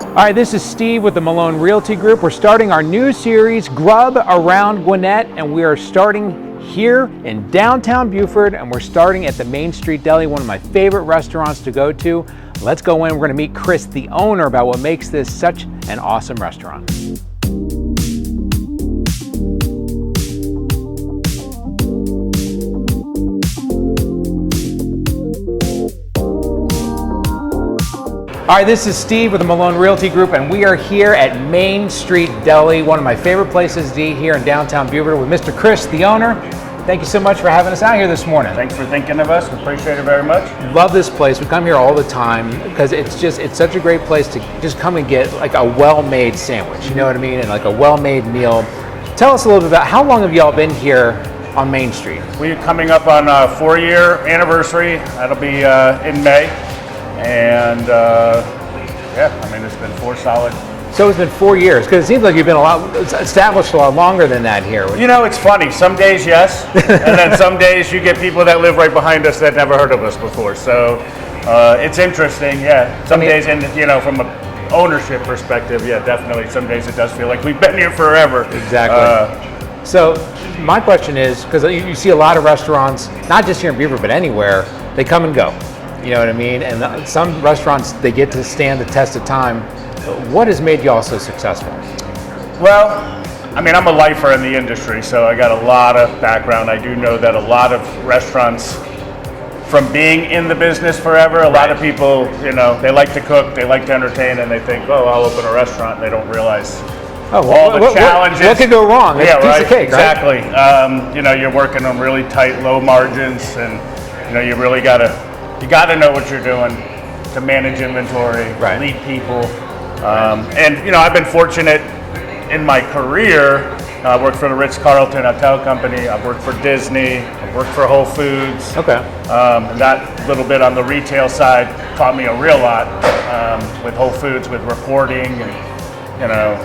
All right, this is Steve with the Malone Realty Group. We're starting our new series, Grub Around Gwinnett, and we are starting here in downtown Buford, and we're starting at the Main Street Deli, one of my favorite restaurants to go to. Let's go in. We're going to meet Chris, the owner, about what makes this such an awesome restaurant. All right, this is Steve with the Malone Realty Group, and we are here at Main Street Deli, one of my favorite places to eat here in downtown Buford, with Mr. Chris, the owner. Thank you so much for having us out here this morning. Thanks for thinking of us. We appreciate it very much. Love this place. We come here all the time because it's such a great place to just come and get like a well-made sandwich, you know what I mean, and like a well-made meal. Tell us a little bit about how long have y'all been here on Main Street? We're coming up on a 4-year anniversary. That'll be in May. And yeah, I mean, it's been 4 solid. So it's been 4 years, because it seems like you've been established a lot longer than that here. You know, it's funny. Some days, yes, and then some days you get people that live right behind us that never heard of us before. So it's interesting, yeah. Some days, and you know, from an ownership perspective, yeah, definitely. Some days it does feel like we've been here forever. Exactly. So my question is, because you see a lot of restaurants, not just here in Beaver, but anywhere, they come and go. You know what I mean? And some restaurants, they get to stand the test of time. What has made y'all so successful? Well, I mean, I'm a lifer in the industry, so I got a lot of background. I do know that a lot of restaurants, from being in the business forever, a lot of people, you know, they like to cook, they like to entertain, and they think, oh, I'll open a restaurant, and they don't realize all the challenges. What could go wrong? It's yeah, a piece right. Of cake, exactly. Right? You know, you're working on really tight, low margins, and you know, you really gotta know what you're doing to manage inventory, right. Lead people. And you know, I've been fortunate in my career. I worked for the Ritz-Carlton Hotel Company. I've worked for Disney. I've worked for Whole Foods. Okay. And that little bit on the retail side taught me a real lot with Whole Foods, with reporting and, you know,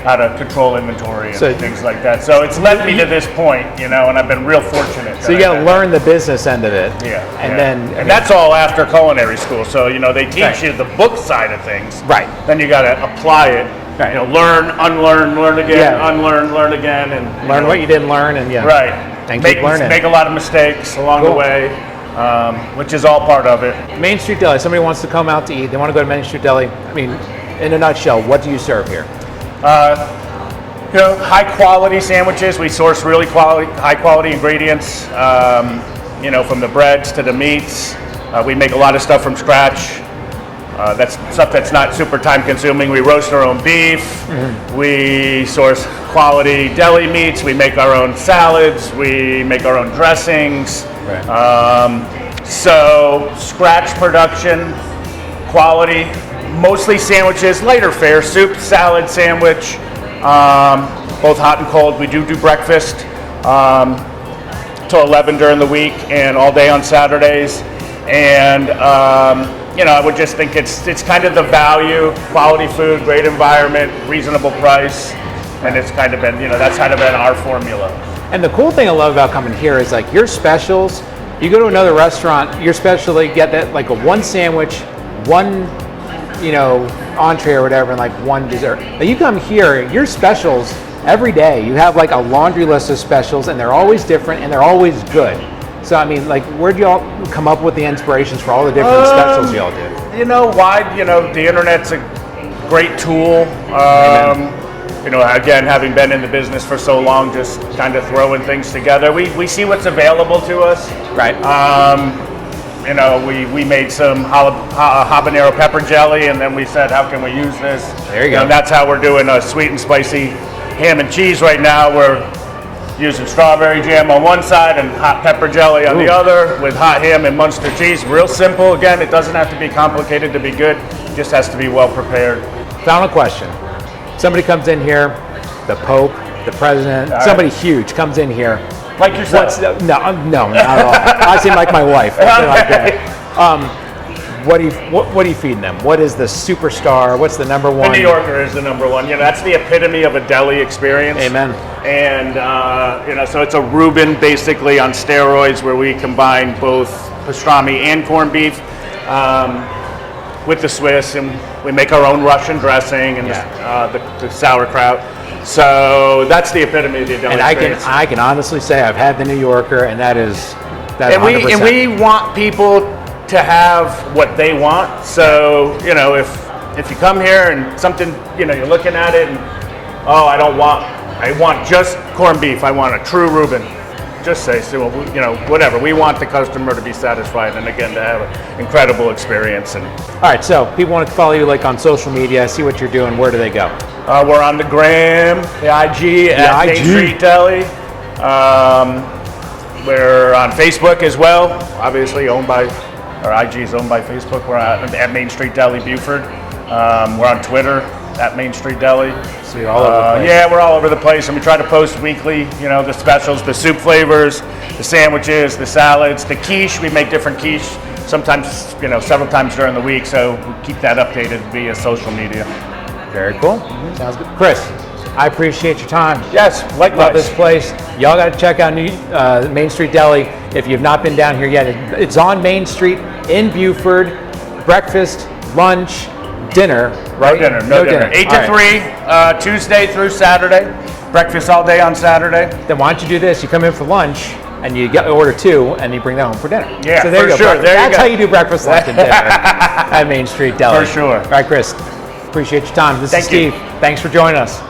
how to control inventory and things like that. So it's led me to this point, you know, and I've been real fortunate. So you got to learn the business end of it. Yeah. And then that's all after culinary school. So, you know, they teach you the book side of things. Right. Then you got to apply it. Right. You know, learn, unlearn, learn again, unlearn, learn again, and learn what you didn't learn, and right. And keep learning. Make a lot of mistakes along the way, which is all part of it. Main Street Deli. Somebody wants to come out to eat. They want to go to Main Street Deli. I mean, in a nutshell, what do you serve here? You know, high quality sandwiches. We source really high quality ingredients. You know, from the breads to the meats. We make a lot of stuff from scratch. That's stuff that's not super time consuming. We roast our own beef. Mm-hmm. We source quality deli meats. We make our own salads. We make our own dressings. Right. So scratch production, quality, mostly sandwiches, lighter fare, soup, salad, sandwich, both hot and cold. We do breakfast till 11 during the week and all day on Saturdays. And you know, I would just think it's kind of the value, quality food, great environment, reasonable price, and it's kind of been, you know, that's kind of been our formula. And the cool thing I love about coming here is like your specials. You go to another restaurant, your special, you get that like a one sandwich, one, you know, entree or whatever, and like one dessert. Now you come here, your specials every day. You have like a laundry list of specials, and they're always different and they're always good. So I mean, like, where'd y'all come up with the inspirations for all the different specials y'all do? You know, you know, the internet's a great tool. You know, again, having been in the business for so long, just kind of throwing things together. We see what's available to us. Right. You know, we made some habanero pepper jelly, and then we said, how can we use this? There you go. And that's how we're doing a sweet and spicy ham and cheese right now. We're using strawberry jam on one side and hot pepper jelly on the other with hot ham and Munster cheese. Real simple. Again, it doesn't have to be complicated to be good. It just has to be well prepared. Final question. Somebody comes in here, the Pope, the President, somebody huge comes in here. Like yourself? No, not at all. I seem like my wife. Like what are you feeding them? What is the superstar? What's the number one? The New Yorker is the number one. You know, that's the epitome of a deli experience. Amen. And you know, so it's a Reuben basically on steroids, where we combine both pastrami and corned beef. with the Swiss, and we make our own Russian dressing and the sauerkraut. So that's the epitome of the deli And experience. I can honestly say I've had the New Yorker, and that is that. And 100%. we want people to have what they want. So if you come here and something, you're looking at it and I want just corned beef. I want a true Reuben. Just say so. Whatever. We want the customer to be satisfied, and again to have an incredible experience. And all right, so people want to follow you like on social media, see what you're doing. Where do they go? we're on the gram, the IG at Main Street Deli. We're on Facebook as well. Obviously our IG is owned by Facebook. We're at Main Street Deli Buford. We're on Twitter at Main Street Deli. So you're all over the place. Yeah, we're all over the place, and we try to post weekly. The specials, the soup flavors, the sandwiches, the salads, the quiche. We make different quiche. Sometimes, several times during the week. So we keep that updated via social media. Very cool. Sounds good. Chris, I appreciate your time. Yes, likewise. Love this place. Y'all got to check out Main Street Deli if you've not been down here yet. It's on Main Street in Buford. Breakfast, lunch, dinner, right? No dinner. 8 to 3, Tuesday through Saturday. Breakfast all day on Saturday. Then why don't you do this? You come in for lunch and you order 2 and you bring that home for dinner. Yeah, so there for you go. sure. That's how you do breakfast, lunch, and dinner at Main Street Deli. For sure. All right, Chris. Appreciate your time. This is Thank you. Steve. Thanks for joining us.